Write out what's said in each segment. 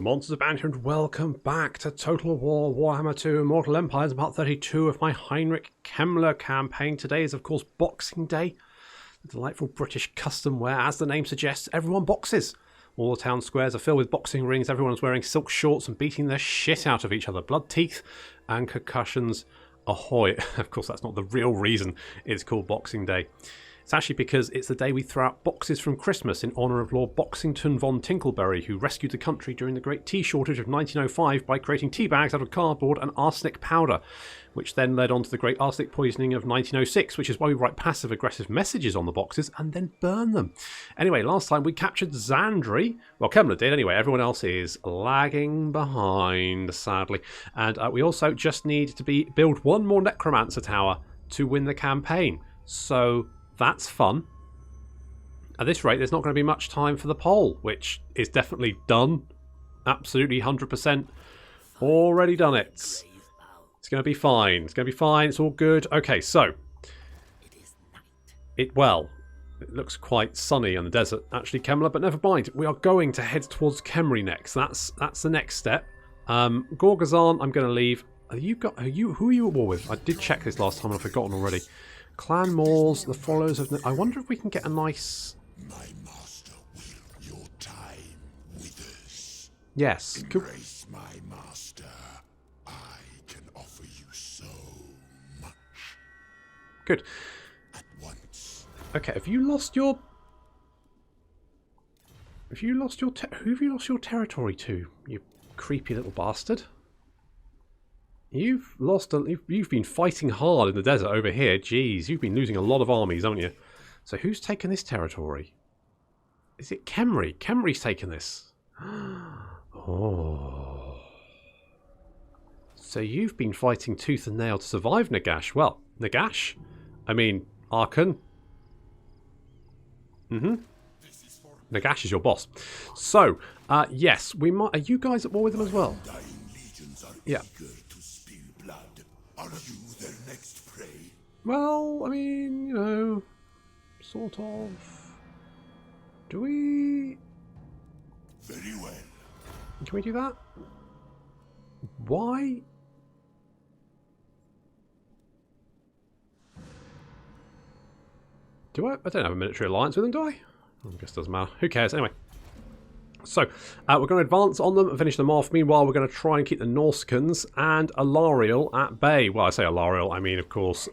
Monsters Abound here, and welcome back to Total War Warhammer 2 Immortal Empires, part 32 of my Heinrich Kemmler campaign. Today is, of course, Boxing Day. The delightful British custom where, as the name suggests, everyone boxes. All the town squares are filled with boxing rings, everyone's wearing silk shorts and beating the shit out of each other. Blood, teeth, and concussions ahoy. Of course, that's not the real reason it's called Boxing Day. It's actually because it's the day we throw out boxes from Christmas in honour of Lord Boxington von Tinkleberry, who rescued the country during the Great Tea Shortage of 1905 by creating tea bags out of cardboard and arsenic powder, which then led on to the Great Arsenic Poisoning of 1906, which is why we write passive-aggressive messages on the boxes and then burn them. Anyway, last time we captured Zandri. Well, Kemmler did anyway. Everyone else is lagging behind, sadly. And we also just need to build one more Necromancer Tower to win the campaign. So that's fun. At this rate, there's not going to be much time for the poll, which is definitely done. Absolutely 100% already done it. It's going to be fine. It's going to be fine. It's all good. Okay, so it looks quite sunny on the desert, actually, Kemmler, but never mind. We are going to head towards Khemri next. That's the next step. Gorgazan, I'm going to leave. Who are you at war with? I did check this last time and I've forgotten already. Clan Moors, the followers of... I wonder if we can get a nice... My master will your time withers. Yes. Embrace my master. I can offer you so much. Good. At once. Okay, have you lost your... who have you lost your territory to, you creepy little bastard? You've been fighting hard in the desert over here. Jeez, you've been losing a lot of armies, haven't you? So who's taken this territory? Is it Khemri? Khemri's taken this. Oh. So you've been fighting tooth and nail to survive, Nagash. Well, Nagash? I mean, Arkan. Nagash is your boss. So, yes, we might... Are you guys at war with them as well? Yeah. Are you their next prey? Well, I mean, you know, sort of. Do we... Very well. Can we do that? Why? Do I? I don't have a military alliance with them, do I? I guess it doesn't matter. Who cares? Anyway. So, we're going to advance on them and finish them off. Meanwhile, we're going to try and keep the Norskans and Alariel at bay. Well, I say Alariel, I mean, of course,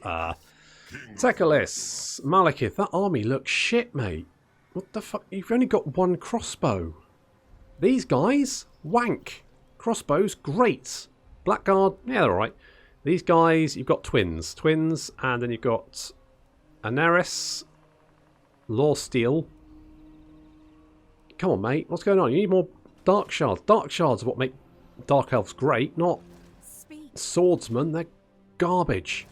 Tekalis, Malekith. That army looks shit, mate. What the fuck? You've only got one crossbow. These guys? Wank. Crossbows? Great. Blackguard? Yeah, they're alright. These guys, you've got twins. Twins, and then you've got Aneris, Lawsteel. Come on, mate. What's going on? You need more Dark Shards. Dark Shards are what make Dark Elves great, not swordsmen. They're garbage.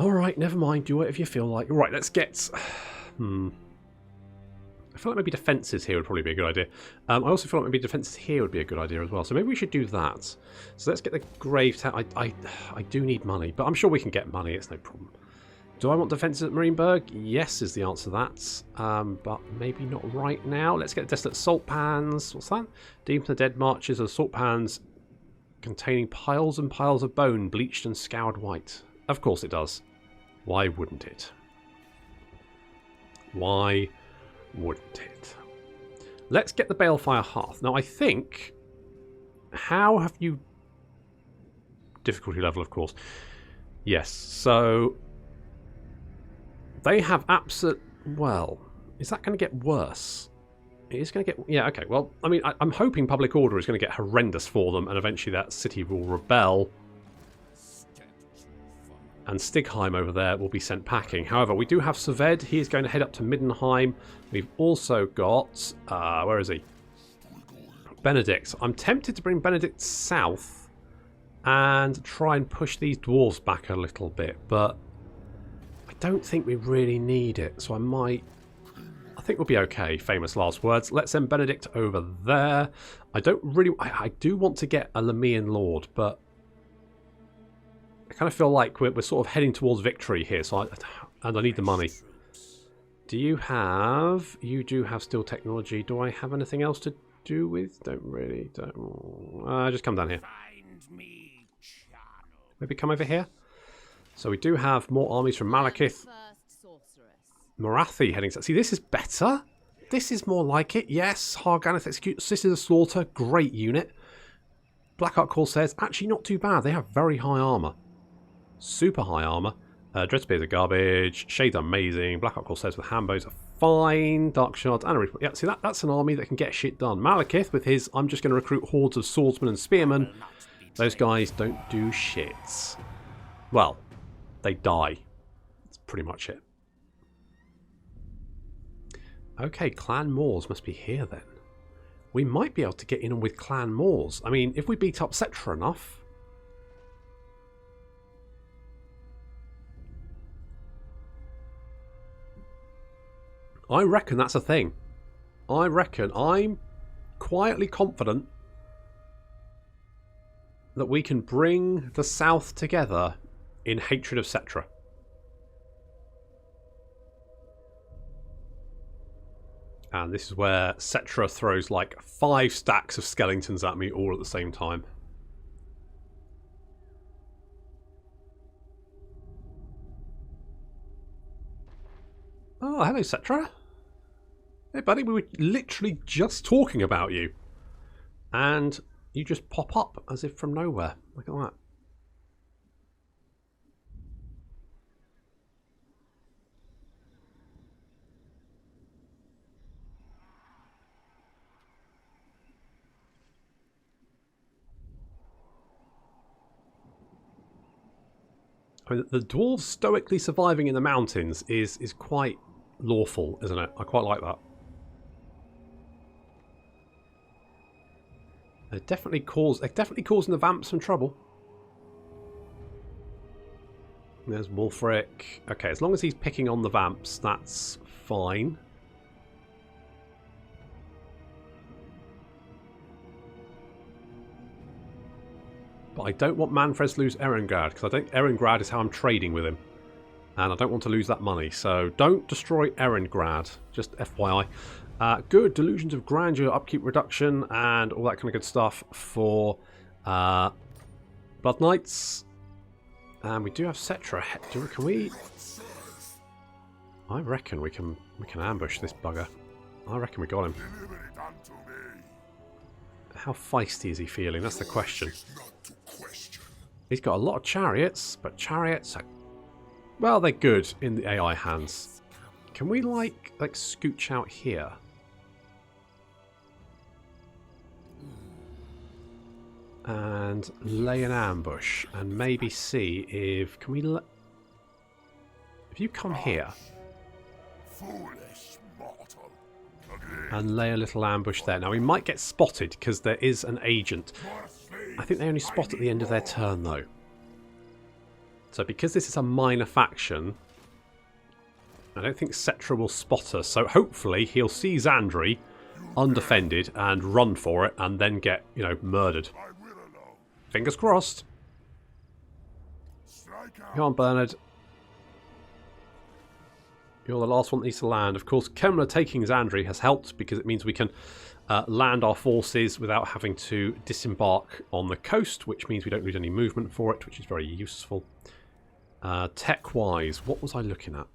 Alright, never mind. Do whatever you feel like. Right, let's get... I feel like maybe defences here would probably be a good idea. I also feel like maybe defences here would be a good idea as well. So maybe we should do that. So let's get the Grave Tower. I do need money, but I'm sure we can get money. It's no problem. Do I want defences at Marienburg? Yes is the answer to that. But maybe not right now. Let's get Desolate Salt Pans. What's that? Deep in the Dead Marches are salt pans containing piles and piles of bone, bleached and scoured white. Of course it does. Why wouldn't it? Why wouldn't it? Let's get the Balefire Hearth. Now I think... How have you... Difficulty level, of course. Yes, so... They have absolute... Well, is that going to get worse? It is going to get... Yeah, okay. Well, I mean, I'm hoping public order is going to get horrendous for them, and eventually that city will rebel. And Stigheim over there will be sent packing. However, we do have Sved. He is going to head up to Middenheim. We've also got... where is he? Benedict. I'm tempted to bring Benedict south and try and push these dwarves back a little bit, but... I don't think we really need it, so I think we'll be okay. Famous last words. Let's send Benedict over there. I don't really... I do want to get a Lhamian Lord, but I kind of feel like we're sort of heading towards victory here, so I need the money. Do you have... You do have steel technology. Do I have anything else to do with? Don't really. Just come down here. Maybe come over here. So we do have more armies from Malekith. Morathi heading south. See, this is better. This is more like it. Yes, Harganeth execute. Sisters of Slaughter, great unit. Blackheart Corsairs, actually not too bad. They have very high armor. Super high armor. Dread Spears are garbage. Shades are amazing. Blackheart Corsairs with Hambos are fine. Dark Shards and a... Yeah, see, that's an army that can get shit done. Malekith with his, I'm just going to recruit hordes of swordsmen and spearmen. Those guys don't do shit. Well, they die. That's pretty much it. Okay, Clan Moors must be here then. We might be able to get in with Clan Moors. I mean, if we beat up Cetra enough... I reckon that's a thing. I reckon I'm quietly confident that we can bring the South together in hatred of Cetra. And this is where Cetra throws like 5 stacks of skeletons at me all at the same time. Oh, hello Cetra. Hey buddy, we were literally just talking about you. And you just pop up as if from nowhere. Look at that. I mean, the dwarves stoically surviving in the mountains is quite lawful, isn't it? I quite like that. They're definitely causing the vamps some trouble. There's Wulfric. Okay, as long as he's picking on the vamps, that's fine. But I don't want Manfred to lose Erengrad, because I think Erengrad is how I'm trading with him. And I don't want to lose that money. So don't destroy Erengrad, just FYI. Good, Delusions of Grandeur, Upkeep Reduction, and all that kind of good stuff for Blood Knights. And we do have Cetra. Can we... I reckon we can ambush this bugger. I reckon we got him. How feisty is he feeling? That's the question. He's got a lot of chariots, but chariots are... Well, they're good in the AI hands. Can we, like scooch out here? And lay an ambush and maybe see if... Can we... If you come here... And lay a little ambush there. Now, we might get spotted because there is an agent. I think they only spot at the end of their turn, though. So because this is a minor faction, I don't think Cetra will spot us. So hopefully he'll see Xandri undefended and run for it and then get, you know, murdered. Fingers crossed. Come on, Bernard. You're the last one that needs to land. Of course, Kemmler taking Xandri has helped because it means we can land our forces without having to disembark on the coast, which means we don't lose any movement for it, which is very useful. Tech-wise, what was I looking at?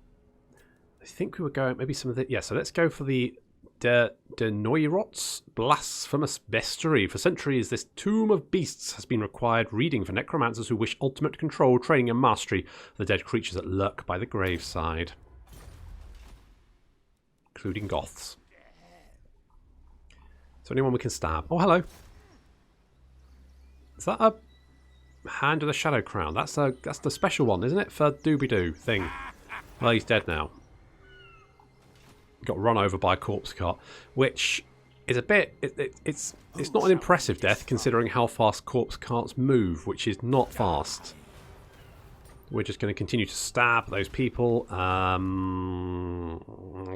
I think we were going maybe some of the... Yeah, so let's go for the De Neurot's Blasphemous Bestiary. For centuries, this Tomb of Beasts has been required reading for necromancers who wish ultimate control, training and mastery of the dead creatures that lurk by the graveside. Including Goths. Is there anyone we can stab? Oh, hello. Is that a Hand of the Shadow Crown? That's the special one, isn't it? For Doobie-Doo thing. Well, he's dead now. Got run over by a corpse cart, which is a bit... It's not an impressive death considering how fast corpse carts move, which is not fast. We're just going to continue to stab those people. I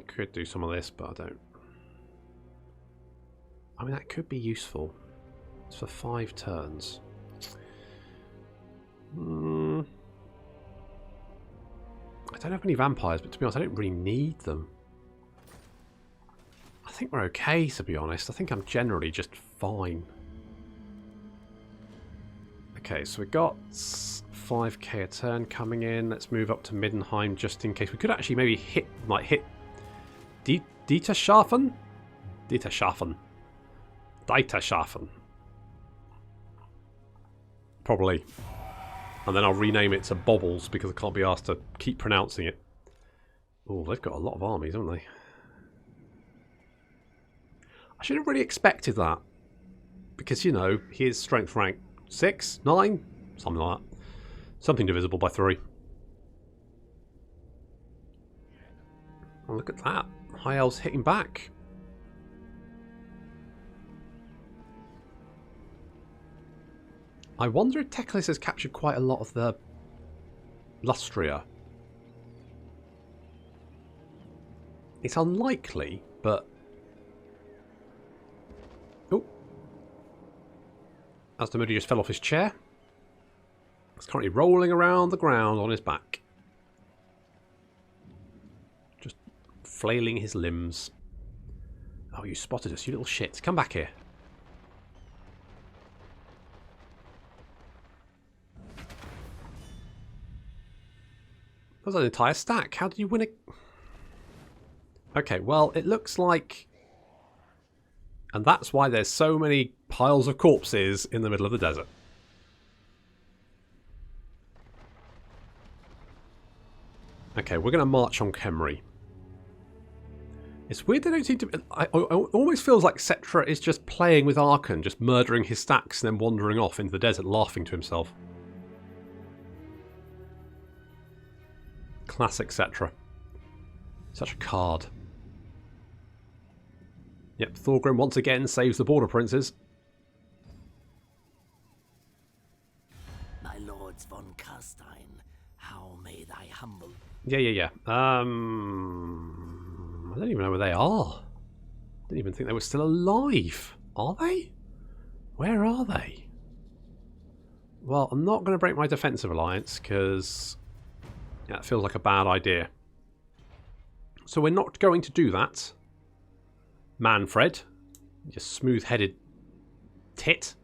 could do some of this, but I don't. I mean, that could be useful. It's for 5 turns. I don't have any vampires, but to be honest, I don't really need them. I think we're okay, to be honest. I think I'm generally just fine. Okay, so we've got 5k a turn coming in. Let's move up to Middenheim just in case. We could actually maybe hit Dieterschaffen? Dieterschaffen. Probably. And then I'll rename it to Bobbles because I can't be asked to keep pronouncing it. Oh, they've got a lot of armies, haven't they? I should have really expected that. Because, you know, his strength rank 6, 9, something like that. Something divisible by 3. Oh, look at that. High Elves hitting back. I wonder if Teclis has captured quite a lot of the Lustria. It's unlikely, but... Oh. Astamudi just fell off his chair. He's currently rolling around the ground on his back. Just flailing his limbs. Oh, you spotted us, you little shit. Come back here. That was an entire stack. How did you win it? Okay, well, it looks like... And that's why there's so many piles of corpses in the middle of the desert. Okay, we're going to march on Khemri. It's weird they don't seem to... It almost feels like Cetra is just playing with Arkan, just murdering his stacks and then wandering off into the desert, laughing to himself. Classic Cetra. Such a card. Yep, Thorgrim once again saves the Border Princes. My lords von Karstein, how may thy humble... Yeah. I don't even know where they are. Didn't even think they were still alive. Are they? Where are they? Well, I'm not going to break my defensive alliance because that feels like a bad idea. So we're not going to do that. Manfred, you smooth-headed tit.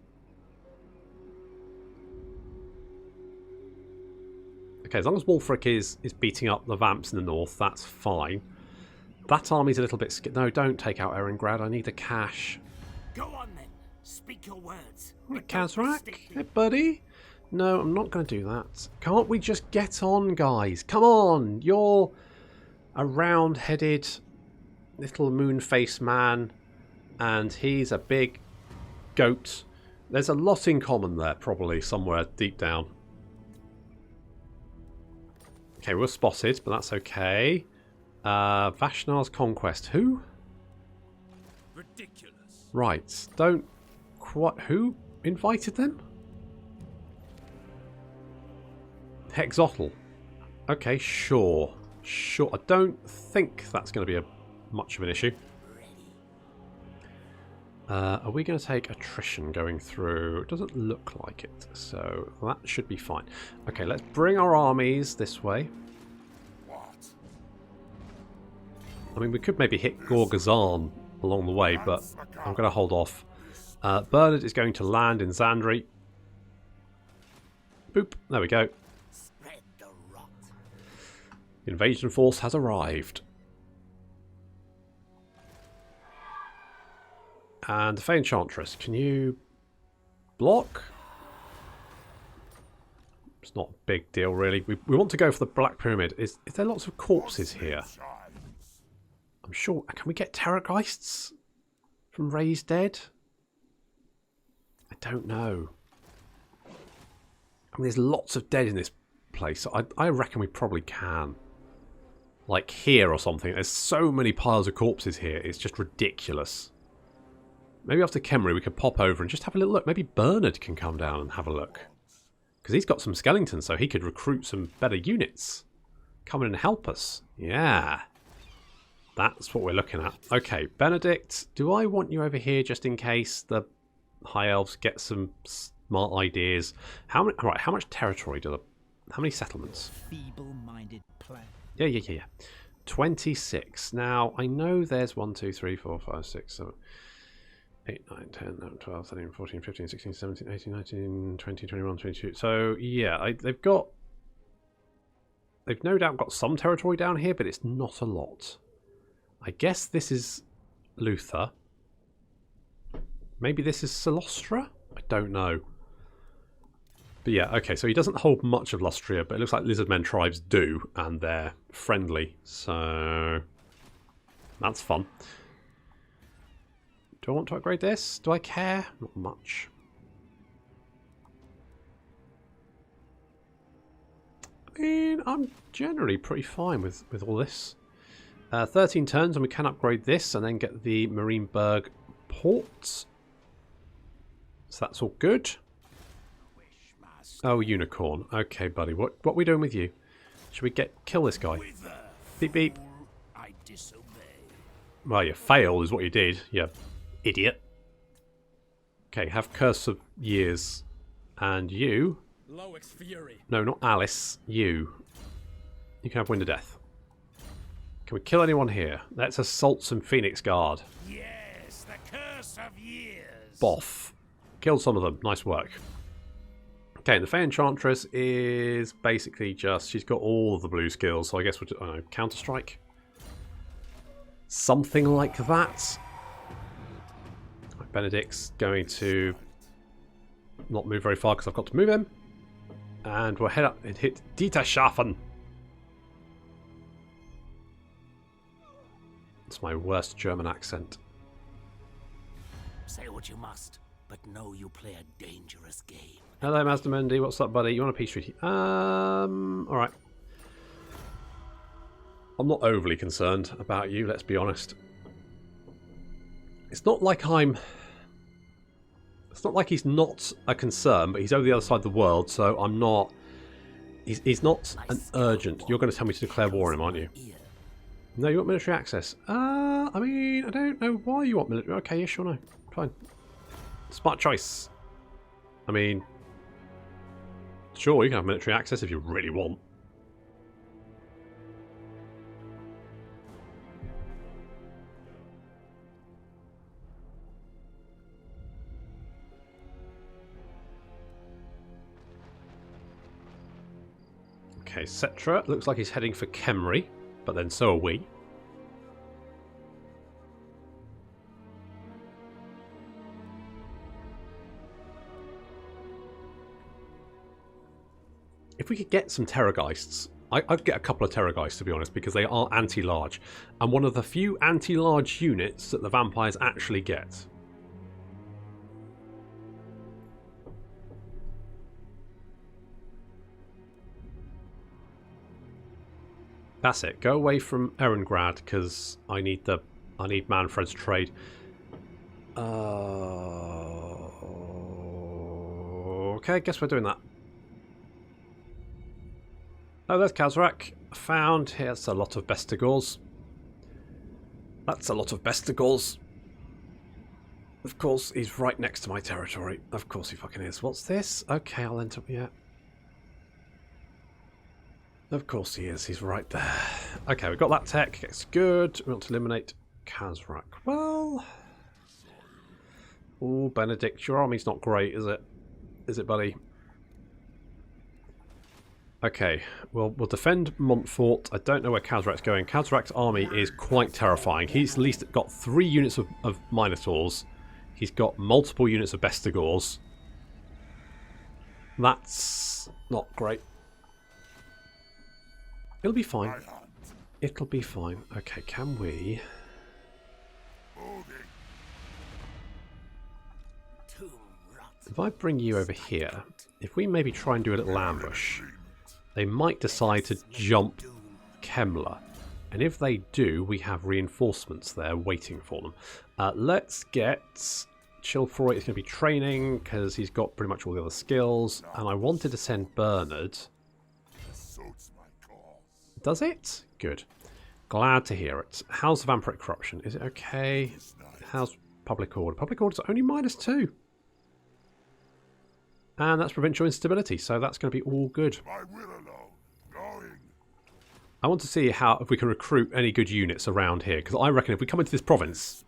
Okay, as long as Wulfric is beating up the Vamps in the north, that's fine. That army's a little bit scared. No, don't take out Erengrad. I need the cash. Go on then, speak your words. Kazrak, hey buddy. No, I'm not going to do that. Can't we just get on, guys? Come on, you're a round-headed little moon-faced man, and he's a big goat. There's a lot in common there, probably, somewhere deep down. Okay, we're spotted, but that's okay. Vashnar's Conquest. Who? Ridiculous. Right. Don't quite... Who invited them? Hexotl. Okay, sure. Sure. I don't think that's going to be much of an issue. Are we going to take attrition going through? It doesn't look like it, so that should be fine. Okay, let's bring our armies this way. I mean, we could maybe hit Gorgazan along the way, but I'm going to hold off. Bernard is going to land in Zandri. Boop. There we go. The invasion force has arrived. And the Fey Enchantress, can you block? It's not a big deal, really. We want to go for the Black Pyramid. Is there lots of corpses here? I'm sure. Can we get Terrorgeists from Raised Dead? I don't know. I mean, there's lots of dead in this place. So I reckon we probably can. Like here or something. There's so many piles of corpses here. It's just ridiculous. Maybe after Khemri we could pop over and just have a little look. Maybe Bernard can come down and have a look. Because he's got some skeletons, so he could recruit some better units. Come in and help us. Yeah. That's what we're looking at. Okay, Benedict, do I want you over here just in case the High Elves get some smart ideas? How much territory do they... How many settlements? Feeble-minded plan. Yeah. 26. Now, I know there's 1, 2, 3, 4, 5, 6, 7, 8, 9, 10, 11, 12, 13, 14, 15, 16, 17, 18, 19, 20, 21, 22. So, yeah, they've no doubt got some territory down here, but it's not a lot. I guess this is Luther. Maybe this is Silostra? I don't know. But yeah, okay, so he doesn't hold much of Lustria, but it looks like Lizardmen tribes do, and they're friendly, so that's fun. Do I want to upgrade this? Do I care? Not much. I mean, I'm generally pretty fine with all this. 13 turns, and we can upgrade this, and then get the Marienburg port. So that's all good. Oh, unicorn. Okay, buddy. What are we doing with you? Should we kill this guy? Beep beep. Well, you failed is what you did, you idiot. Okay, have Curse of Years. And you... No, not Alice. You. You can have Wind of Death. Can we kill anyone here? Let's assault some Phoenix Guard. Yes, the Curse of Years. Boff. Killed some of them. Nice work. Okay, the Fey Enchantress is basically just... She's got all of the blue skills, so I guess we'll do, I don't know, Counter-Strike? Something like that. Benedict's going to not move very far because I've got to move him. And we'll head up and hit Dieterschaffen. It's my worst German accent. Say what you must, but know you play a dangerous game. Hello, Mazdamundi. What's up, buddy? You want a peace treaty? Alright. I'm not overly concerned about you, let's be honest. It's not like I'm... It's not like he's not a concern, but he's over the other side of the world, so I'm not... He's not an urgent. You're going to tell me to declare war on him, aren't you? No, you want military access. I mean, I don't know why you want military... Okay, yeah, sure, no. Fine. Smart choice. I mean... Sure, you can have military access if you really want. Okay, Cetra. Looks like he's heading for Kemri, but then so are we. If we could get some Terrorgeists, I'd get a couple of Terrorgeists to be honest, because they are anti-large. And one of the few anti-large units that the vampires actually get. That's it. Go away from Erengrad because I need Manfred's trade. Okay, I guess we're doing that. Oh, there's Kazrak. Found. Here's a lot of Bestigors. That's a lot of Bestigors. Of course, he's right next to my territory. Of course he fucking is. What's this? Okay, I'll enter. Yeah. Of course he is. He's right there. Okay, we've got that tech. It's good. We want to eliminate Kazrak. Well... Oh, Benedict, your army's not great, is it? Is it, buddy? Okay, well, we'll defend Montfort. I don't know where Kazrak's going. Kazrak's army is quite terrifying. He's at least got 3 units of Minotaurs. He's got multiple units of Bestigors. That's not great. It'll be fine. It'll be fine. Okay, can we... If I bring you over here, if we maybe try and do a little ambush, they might decide to jump Kemmler. And if they do, we have reinforcements there waiting for them. Let's get... Chilfroy is going to be training because he's got pretty much all the other skills. And I wanted to send Bernard. Does it? Good. Glad to hear it. How's the Vampiric Corruption? Is it okay? How's Public Order? Public Order's only -2. And that's Provincial Instability, so that's going to be all good. I want to see if we can recruit any good units around here, because I reckon if we come into this province,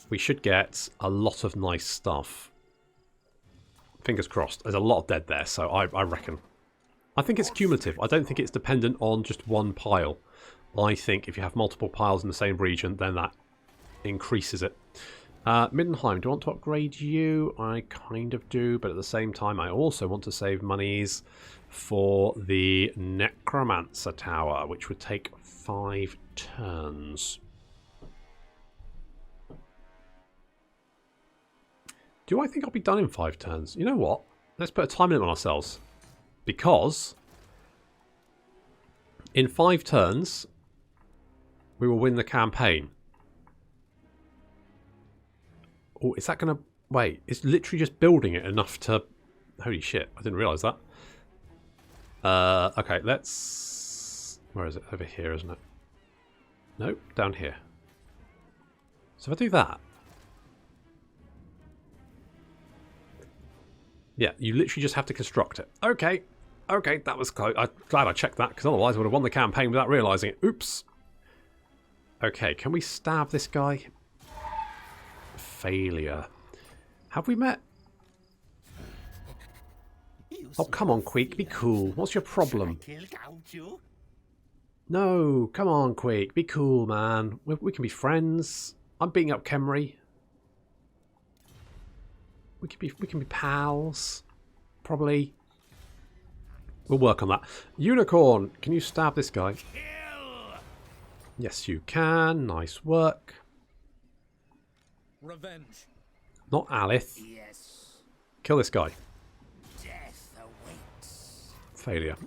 we should get a lot of nice stuff. Fingers crossed. There's a lot of dead there, so I reckon. I think it's cumulative. I don't think it's dependent on just one pile. I think if you have multiple piles in the same region, then that increases it. Middenheim, do I want to upgrade you? I kind of do, but at the same time I also want to save monies for the Necromancer Tower, which would take 5 turns. Do I think I'll be done in 5 turns? You know what? Let's put a time limit on ourselves. Because in 5 turns, we will win the campaign. Oh, is that going to... Wait, it's literally just building it enough to... Holy shit, I didn't realise that. Okay, let's... Where is it? Over here, isn't it? Nope, down here. So if I do that... Yeah, you literally just have to construct it. Okay, okay, that was close. I'm glad I checked that, because otherwise I would have won the campaign without realising it. Oops. Okay, can we stab this guy? Failure. Have we met? Oh, come on, Queek, be cool. What's your problem? No, come on, Queek, be cool, man. We can be friends. I'm beating up Kemri. We can be pals. Probably. We'll work on that. Unicorn, can you stab this guy? Yes, you can. Nice work. Revenge. Not Alith. Yes. Kill this guy. Death awaits. Failure.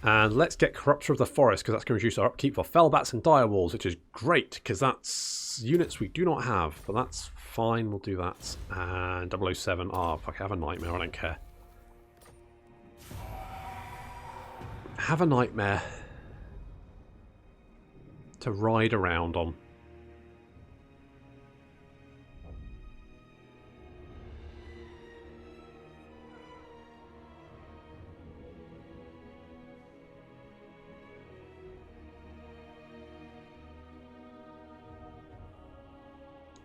And let's get Corrupter of the Forest, because that's going to reduce our upkeep for Fellbats and Direwolves, which is great, because that's units we do not have. But that's fine, we'll do that. And 007. Oh, fuck, have a nightmare, I don't care. Have a nightmare to ride around on.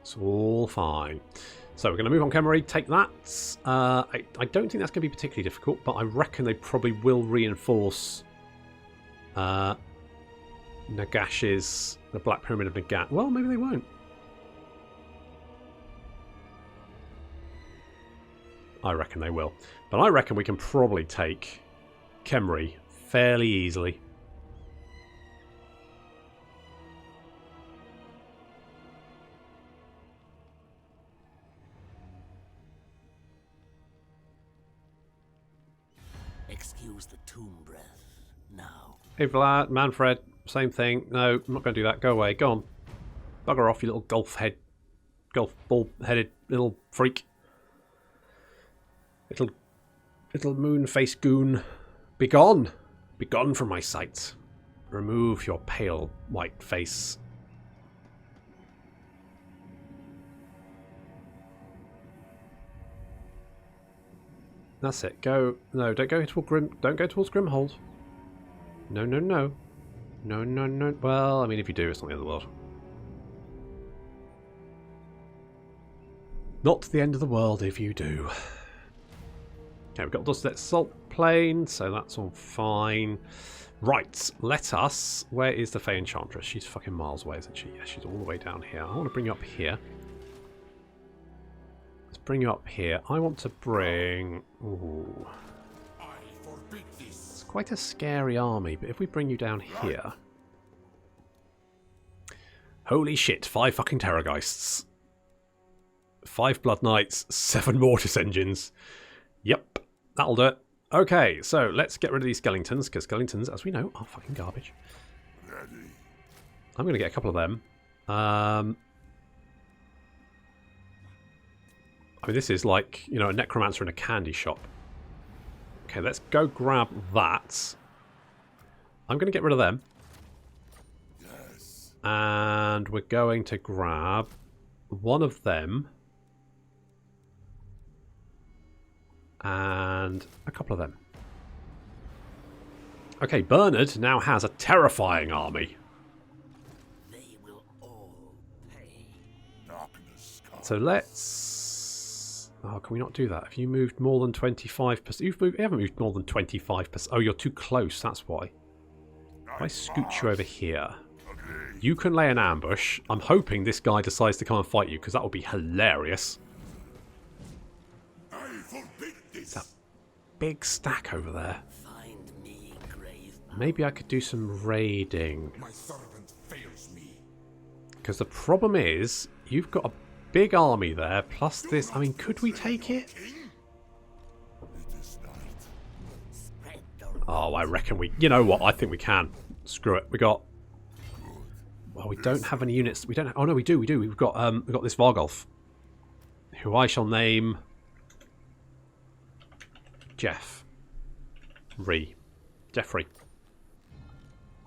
It's all fine. So we're going to move on, Kemmery. Take that. I don't think that's going to be particularly difficult, but I reckon they probably will reinforce Nagash's, the Black Pyramid of Nagat. Well, maybe they won't. I reckon they will. But I reckon we can probably take Kemmery fairly easily. Excuse the tomb breath now. Hey Vlad, Manfred, same thing. No, I'm not going to do that. Go away. Go on. Bugger off, you little golf ball-headed little freak. Little moon-faced goon. Begone! Begone from my sight. Remove your pale white face. That's it. Go. No, don't go towards Grim. Don't go towards Grimhold. No, no, no. No, no, no. Well, I mean, if you do, it's not the end of the world. Not the end of the world if you do. Okay, we've got Dustet Salt Plain, so that's all fine. Right, let us... Where is the Fey Enchantress? She's fucking miles away, isn't she? Yeah, she's all the way down here. I want to bring you up here. Let's bring you up here. I want to bring... Ooh. It's quite a scary army, but if we bring you down here... Holy shit, 5 fucking Terrorgeists. 5 Blood Knights, 7 Mortis Engines. Yep, that'll do it. Okay, so let's get rid of these skeletons, because skeletons, as we know, are fucking garbage. I'm going to get a couple of them. I mean, this is like, you know, a necromancer in a candy shop. Okay, let's go grab that. I'm going to get rid of them. Yes. And we're going to grab one of them. And a couple of them. Okay, Bernard now has a terrifying army. They will all pay. Darkness comes. So let's... Oh, can we not do that? Have you moved more than 25%? You haven't moved more than 25%. Oh, you're too close, that's why. If I scoot you over here, you can lay an ambush. I'm hoping this guy decides to come and fight you, because that would be hilarious. I forbid this. That big stack over there. Find me, grave. Maybe I could do some raiding. My servant fails me. Because the problem is, you've got a big army there, plus this... I mean, could we take it? King? It is night. Spread the Oh, I reckon we... You know what? I think we can. Screw it. We got... Well, we don't have any units. We don't... Oh, no, we do. We do. We've got this Vargolf, who I shall name... Jeffrey.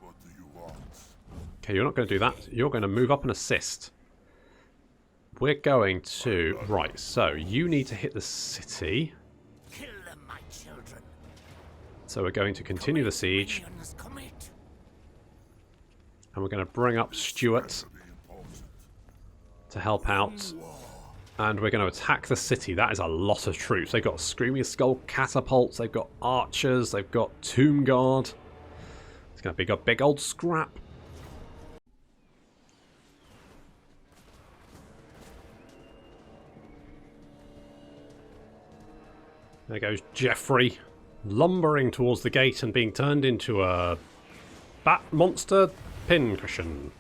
What do you want? Okay, you're not going to do that. You're going to move up and assist. We're going to... Right, so you need to hit the city. kill them, my children. So we're going to continue the siege. Minions commit. And we're going to bring up Stuart to help out. And we're going to attack the city. That is a lot of troops. They've got Screaming Skull catapults. They've got archers. They've got Tomb Guard. It's going to be a big old scrap. There goes Jeffrey, lumbering towards the gate and being turned into a bat monster pincushion.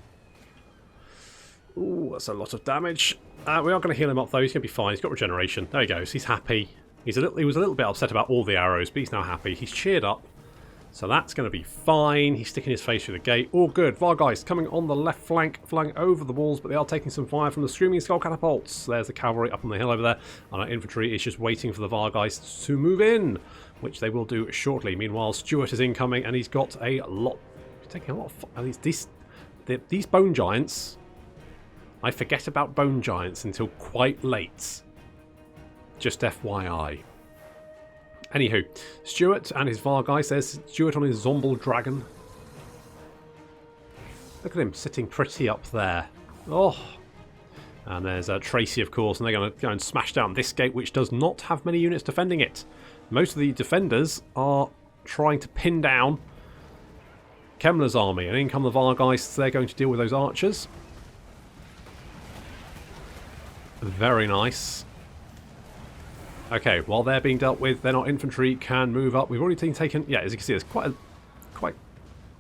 Ooh, that's a lot of damage. We are going to heal him up though. He's going to be fine. He's got regeneration. There he goes. He's happy. He was a little bit upset about all the arrows, but he's now happy. He's cheered up. So that's going to be fine. He's sticking his face through the gate. All good. Vargeist coming on the left flank, flying over the walls, but they are taking some fire from the Screaming Skull catapults. There's the cavalry up on the hill over there, and our infantry is just waiting for the Vargeists to move in, which they will do shortly. Meanwhile, Stuart is incoming, and he's got a lot... He's taking a lot of... These bone giants... I forget about bone giants until quite late. Just FYI. Anywho, Stuart and his Vargeist. There's Stuart on his Zombal Dragon. Look at him sitting pretty up there. Oh. And there's Tracy, of course, and they're going to go and smash down this gate, which does not have many units defending it. Most of the defenders are trying to pin down Kemmler's army, and in come the Vargeists. They're going to deal with those archers. Very nice. Okay, while they're being dealt with, then our infantry can move up. We've already taken... Yeah, as you can see, there's quite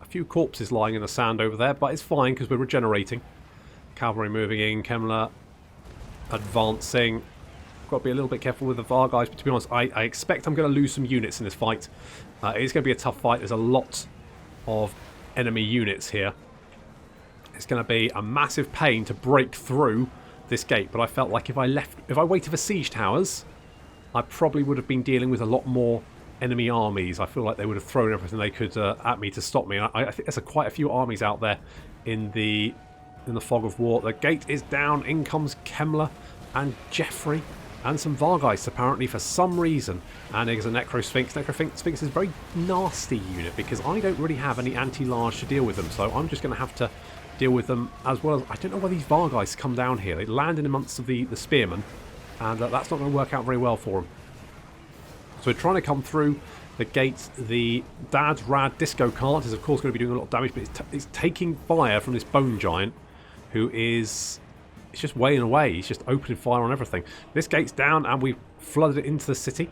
a few corpses lying in the sand over there, but it's fine because we're regenerating. Cavalry moving in, Kemmler advancing. Got to be a little bit careful with the Vargeist, but to be honest, I expect I'm going to lose some units in this fight. It's going to be a tough fight. There's a lot of enemy units here. It's going to be a massive pain to break through this gate, but I felt like if I waited for siege towers, I probably would have been dealing with a lot more enemy armies. I feel like they would have thrown everything they could at me to stop me. And I think there's quite a few armies out there in the fog of war. The gate is down. In comes Kemmler and Jeffrey and some Vargeists apparently for some reason. And there's a Necrosphinx. Necrosphinx is a very nasty unit because I don't really have any anti-large to deal with them. So I'm just going to have to deal with them as well as... I don't know why these Vargeists come down here. They land in amongst of the spearmen. And that's not going to work out very well for him. So we're trying to come through the gate. The Dad's Rad Disco Cart is of course going to be doing a lot of damage, but it's taking fire from this Bone Giant, who is... It's just weighing away. He's just opening fire on everything. This gate's down and we've flooded it into the city.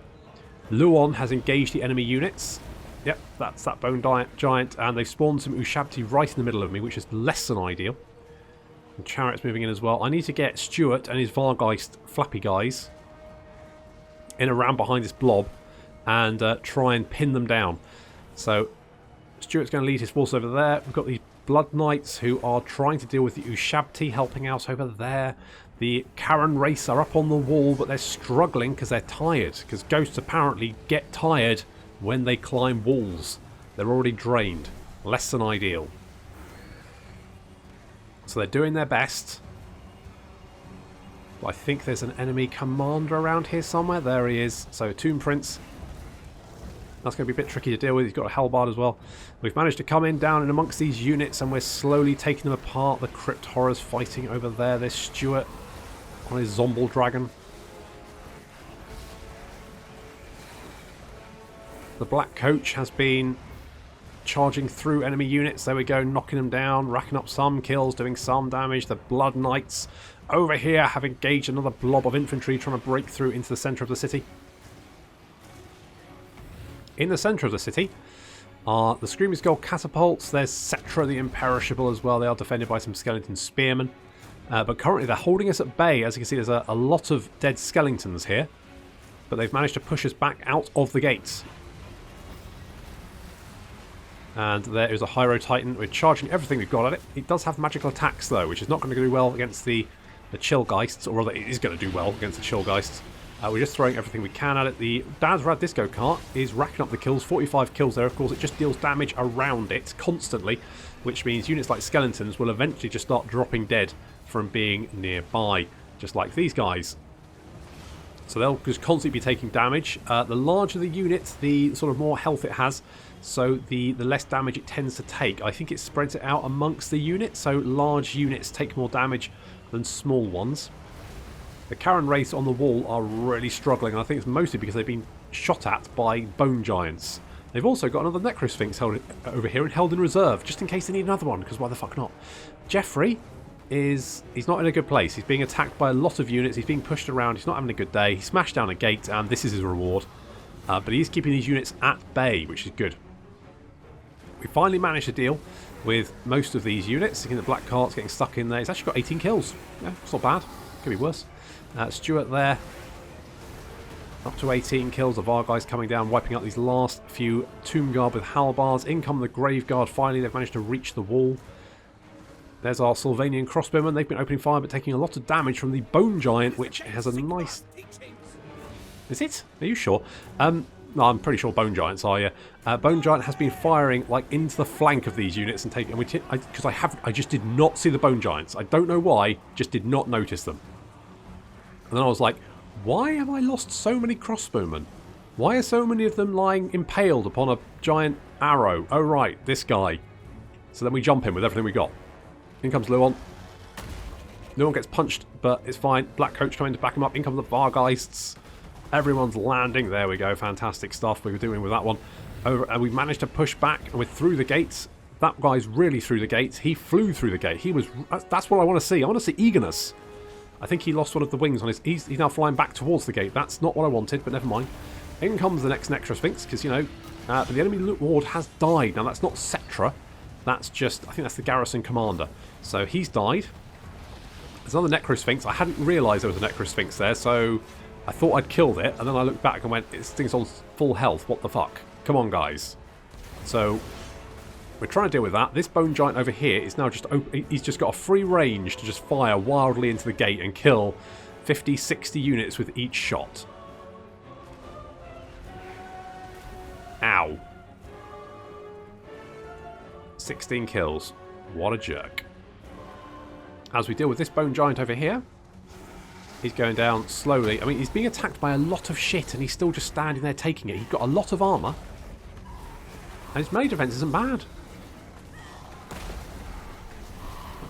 Luon has engaged the enemy units. Yep, that's that Bone Giant, and they've spawned some Ushabti right in the middle of me, which is less than ideal. And Chariot's moving in as well. I need to get Stuart and his Vargeist flappy guys in around behind this blob and try and pin them down. So Stuart's going to lead his force over there. We've got these Blood Knights who are trying to deal with the Ushabti helping out over there. The Karen race are up on the wall, but they're struggling because they're tired. Because ghosts apparently get tired when they climb walls. They're already drained. Less than ideal. So they're doing their best. But I think there's an enemy commander around here somewhere. There he is. So Tomb Prince That's going to be a bit tricky to deal with. He's got a halberd as well. We've managed to come in down and amongst these units, and we're slowly taking them apart. The Crypt Horrors fighting over there. There's Stuart on his Zombal Dragon. The Black Coach has been charging through enemy units. There we go, knocking them down, racking up some kills, doing some damage. The Blood Knights over here have engaged another blob of infantry trying to break through into the centre of the city. In the centre of the city are the Screaming Skull catapults. There's Cetra the Imperishable as well. They are defended by some skeleton spearmen. But currently they're holding us at bay. As you can see, there's a lot of dead skeletons here. But they've managed to push us back out of the gates. And there is a Hyro Titan. We're charging everything we've got at it. It does have magical attacks though, which is not going to do well against the Chillgeists, or rather it is going to do well against the Chillgeists. We're just throwing everything we can at it. The Dad's Rad Disco Cart is racking up the kills. 45 kills there, of course. It just deals damage around it constantly, which means units like skeletons will eventually just start dropping dead from being nearby, just like these guys. So they'll just constantly be taking damage. The larger the unit, the sort of more health it has, so the less damage it tends to take. I think it spreads it out amongst the units, so large units take more damage than small ones. The Karen race on the wall are really struggling, and I think it's mostly because they've been shot at by bone giants. They've also got another Necrosphinx held over here and held in reserve, just in case they need another one, because why the fuck not? Jeffrey he's not in a good place. He's being attacked by a lot of units. He's being pushed around. He's not having a good day. He smashed down a gate, and this is his reward. But he's keeping these units at bay, which is good. We finally managed to deal with most of these units. The Black Cart's getting stuck in there. He's actually got 18 kills. Yeah, it's not bad. Could be worse. Stuart there. Up to 18 kills. The Vargheist coming down, wiping out these last few Tomb Guard with halbards. In come the Grave Guard. Finally, they've managed to reach the wall. There's our Sylvanian crossbowmen. They've been opening fire but taking a lot of damage from the Bone Giant, which has a nice... Is it? Are you sure? No, I'm pretty sure Bone Giants are, yeah. Bone Giant has been firing like into the flank of these units and taking... Because I just did not see the Bone Giants. I don't know why, just did not notice them. And then I was like, why have I lost so many crossbowmen? Why are so many of them lying impaled upon a giant arrow? Oh right, this guy. So then we jump in with everything we got. In comes Luon. Luon gets punched, but it's fine. Black Coach trying to back him up. In comes the Vargheists. Everyone's landing. There we go. Fantastic stuff we were doing with that one. And we managed to push back, and we're through the gates. That guy's really through the gates. He flew through the gate. That's what I want to see. I want to see eagerness. I think he lost one of the wings on his... He's now flying back towards the gate. That's not what I wanted, but never mind. In comes the next Necrosphinx, because, you know, but the enemy ward has died. Now, that's not Cetra. That's just... I think that's the garrison commander. So he's died. There's another Necrosphinx. I hadn't realised there was a Necrosphinx there, so I thought I'd killed it, and then I looked back and went, this thing's on full health. What the fuck? Come on, guys. So we're trying to deal with that. This Bone Giant over here is now just open. He's just got a free range to just fire wildly into the gate and kill 50, 60 units with each shot. Ow. 16 kills. What a jerk. As we deal with this Bone Giant over here, he's going down slowly. I mean, he's being attacked by a lot of shit, and he's still just standing there taking it. He's got a lot of armour, and his melee defense isn't bad.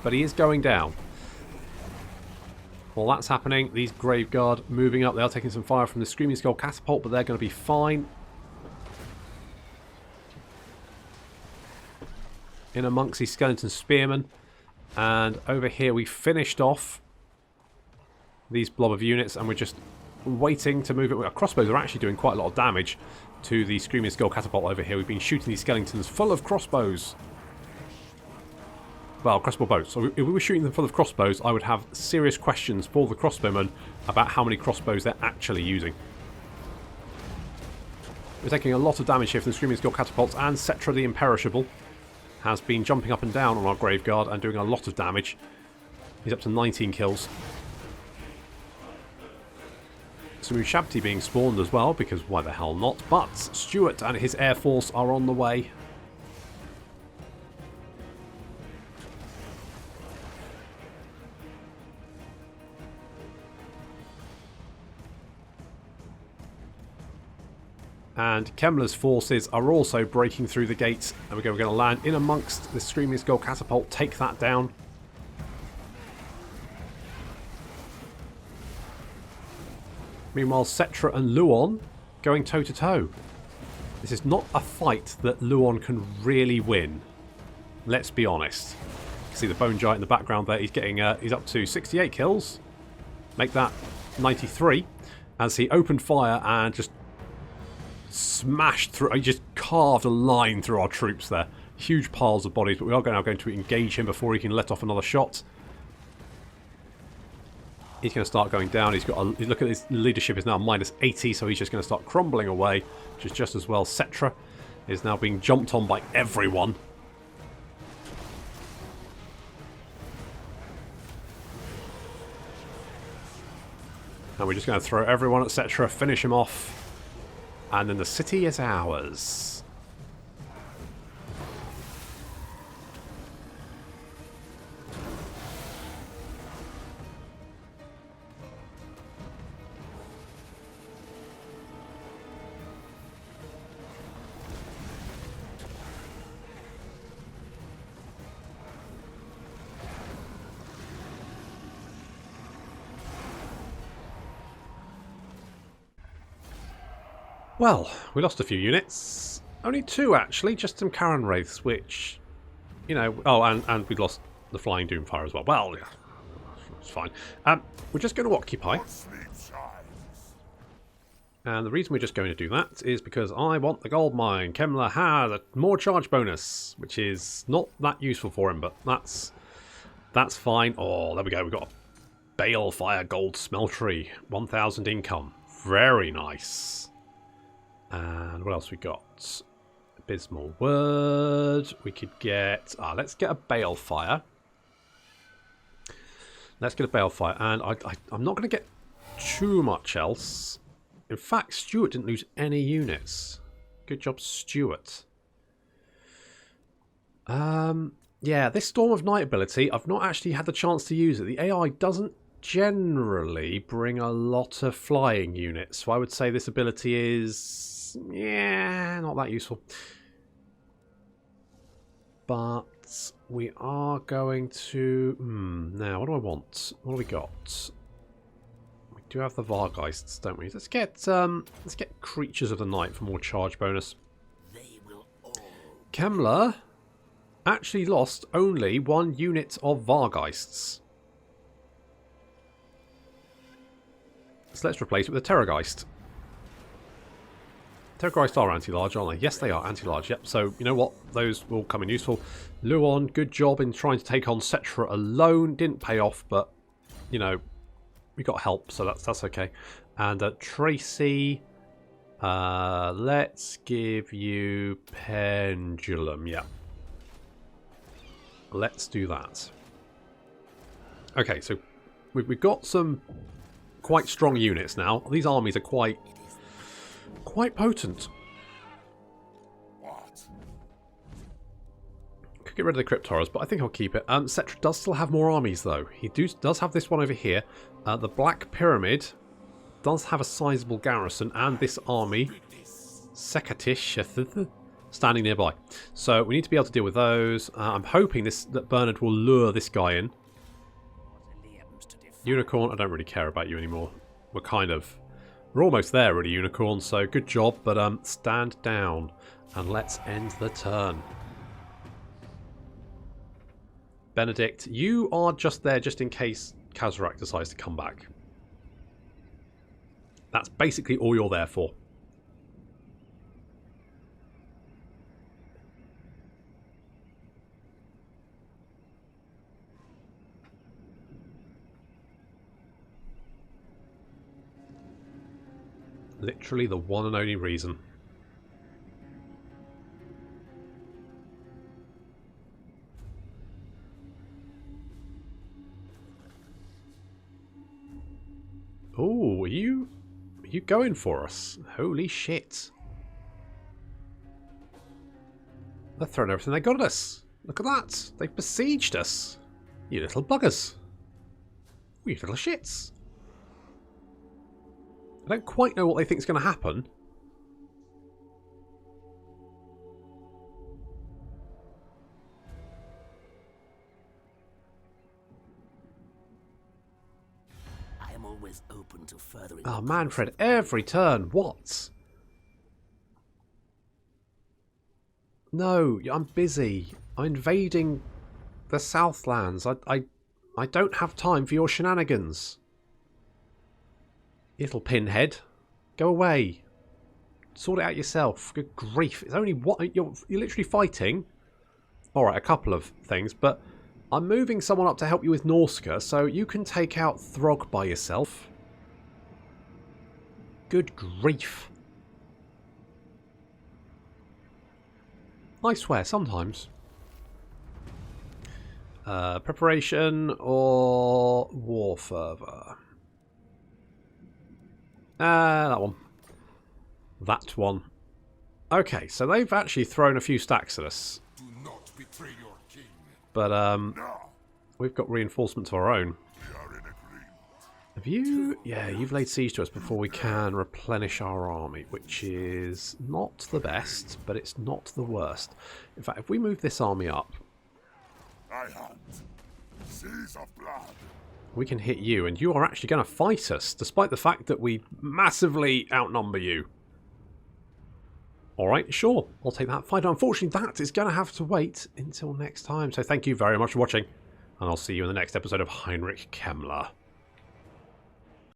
But he is going down. While that's happening, these Grave Guard moving up. They are taking some fire from the Screaming Skull catapult, but they're going to be fine. In amongst these skeleton spearmen. And over here we finished off these blob of units, and we're just waiting to move it. Our crossbows are actually doing quite a lot of damage to the Screaming Skull catapult over here. We've been shooting these skeletons full of crossbows. Well, crossbow boats. So if we were shooting them full of crossbows, I would have serious questions for the crossbowmen about how many crossbows they're actually using. We're taking a lot of damage here from the Screaming Skull catapults, and Cetra the Imperishable has been jumping up and down on our Grave Guard and doing a lot of damage. He's up to 19 kills. Some Shabti being spawned as well, because why the hell not? But Stuart and his Air Force are on the way. And Kemmler's forces are also breaking through the gates. And we're going to land in amongst the Screaming Skull Catapult. Take that down. Meanwhile, Cetra and Luon going toe-to-toe. This is not a fight that Luon can really win. Let's be honest. You can see the Bone Giant in the background there. He's getting he's up to 68 kills. Make that 93. As he opened fire and just smashed through. He just carved a line through our troops there. Huge piles of bodies, but we are now going to engage him before he can let off another shot. He's going to start going down. He's got a look at his leadership is now minus 80, so he's just going to start crumbling away, which is just as well. Cetra is now being jumped on by everyone. And we're just going to throw everyone at Cetra, finish him off. And then the city is ours. Well, we lost a few units. Only 2, actually. Just some Karen Wraiths, which, you know... Oh, and we lost the Flying Doomfire as well. Well, yeah, it's fine. We're just going to occupy. And the reason we're just going to do that is because I want the gold mine. Kemmler has a more charge bonus, which is not that useful for him, but that's fine. Oh, there we go. We've got a Balefire Gold Smeltery. 1,000 income. Very nice. And what else we got? Abysmal Word. We could get... let's get a Balefire. Let's get a Balefire. And I'm not going to get too much else. In fact, Stuart didn't lose any units. Good job, Stuart. Yeah, this Storm of Night ability, I've not actually had the chance to use it. The AI doesn't generally bring a lot of flying units. So I would say this ability is... yeah, not that useful. But we are going to... now, what do I want? What do we got? We do have the Vargeists, don't we? Let's get Creatures of the Night for more charge bonus. Kemmler actually lost only 1 unit of Vargeists. So let's replace it with a Terrorgeist. Terrorgeist are anti-large, aren't they? Yes, they are anti-large. Yep. So, you know what? Those will come in useful. Luon, good job in trying to take on Cetra alone. Didn't pay off, but, you know, we got help, so that's okay. And Tracy, let's give you Pendulum. Yeah. Let's do that. Okay, so we've got some quite strong units now. These armies are quite potent. Could get rid of the Crypt Horrors, but I think I'll keep it. Cetra does still have more armies, though. He does have this one over here. The Black Pyramid does have a sizable garrison, and this army, Sekatish, standing nearby. So we need to be able to deal with those. I'm hoping that Bernard will lure this guy in. Unicorn, I don't really care about you anymore. We're almost there, really, Unicorn, so good job, but stand down and let's end the turn. Benedict, you are just there just in case Kazarak decides to come back. That's basically all you're there for. Literally the one and only reason. Oh, are you going for us? Holy shit. They're throwing everything they got at us. Look at that. They've besieged us. You little buggers. You little shits. I don't quite know what they think is going to happen. always open to furthering. Oh, Manfred, every turn. What? No, I'm busy. I'm invading the Southlands. I don't have time for your shenanigans. Little pinhead. Go away. Sort it out yourself. Good grief. It's only what you're literally fighting. Alright, a couple of things, but I'm moving someone up to help you with Norska, so you can take out Throg by yourself. Good grief. I swear, sometimes. Preparation or war fervour? That one. That one. Okay, so they've actually thrown a few stacks at us. Do not betray your king. But, Now, we've got reinforcements of our own. we are in agreement. Have you... Yeah, you've laid siege to us before we can replenish our army, which is not the best, but it's not the worst. In fact, if we move this army up, I hunt. Seas of blood. we can hit you, and you are actually going to fight us, despite the fact that we massively outnumber you. Alright, sure, I'll take that fight. Unfortunately, that is going to have to wait until next time. So thank you very much for watching, and I'll see you in the next episode of Heinrich Kemmler.